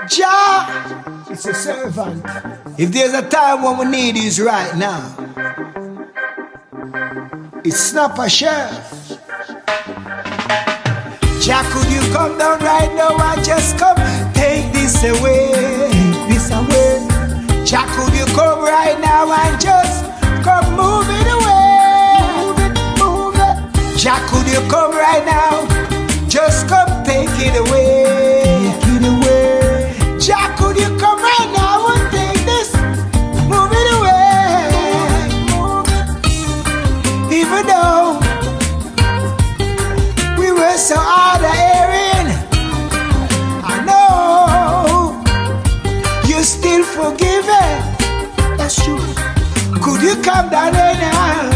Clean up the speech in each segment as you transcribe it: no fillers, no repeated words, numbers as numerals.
Jah is a servant. If there's a time when we need is right now, it's not a sheriff. Jah, could you come down right now and just come take this away? Take this away. Jah, could you come right now and just come move it away? Move it, move it. Jah, could you come right now? Just come take it away. Take it away. Jah, could you come right now and take this? Move it away. Move it. Even though we were so hard of hearing, I know you still forgiven. That's true. Could you come down right now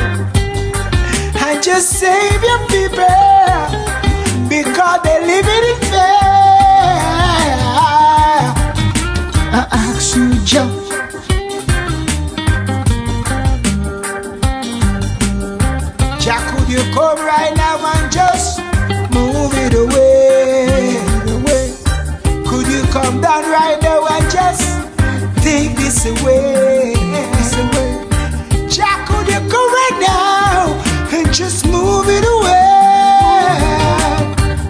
and just save your people? Because they're living in fear. I ask you, Jah, Jah, could you come right now and just move it away? Could you come down right now and just take this away? Jah, could you come right now and just move it away?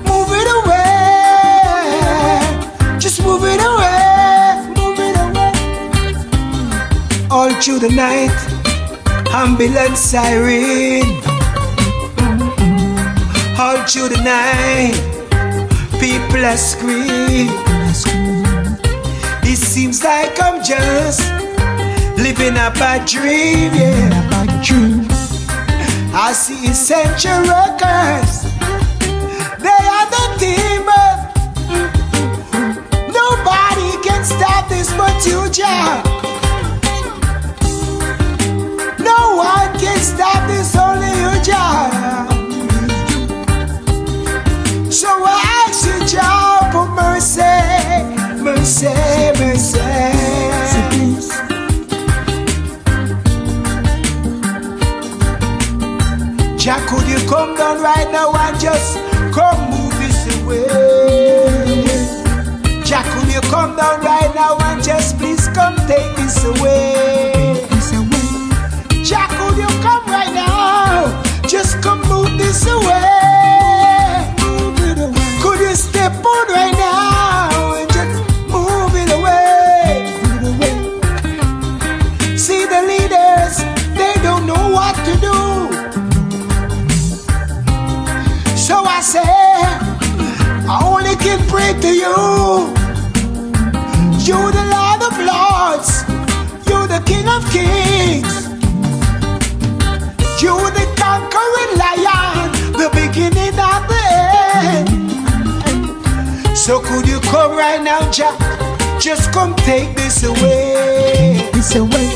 Move it away, move it away. All through the night, ambulance siren. All through the night, people are screaming. It seems like I'm just living a bad dream, yeah. I see essential workers, they are the team. Stop this but you, Jah. No one can stop this, only you, Jah. So I ask you, Jah, for mercy, mercy, mercy. Jah, could you come down right now and just come move this away? Jah, could you come down right now and just please come take this away? Jah, could you come right now? Just come move this away. Could you step on right now and just move it away? See the leaders, they don't know what to do. So I say, I only can pray to you. You the Lord of Lords, you the King of Kings, you the conquering lion, the beginning and the end. So could you come right now, Jah? Just come take this away. This away.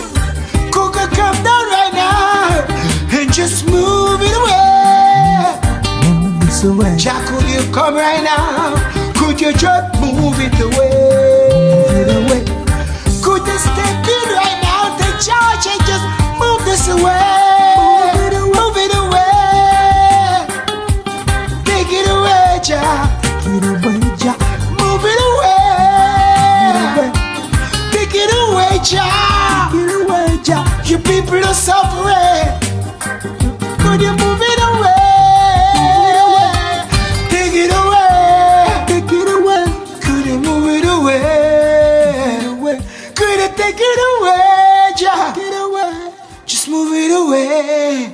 Could you come down right now and just move it away? Move this away. Jah, could you come right now? Could you just move it away? Could you step in right now, take charge and just move this away? Move it away. Take it away, Jah. Move it away. Take it away, Jah. Your people are suffering. Could you move it away? Take it away. Take it away. Could you move it away? Could you take it away, Jah? Just move it away.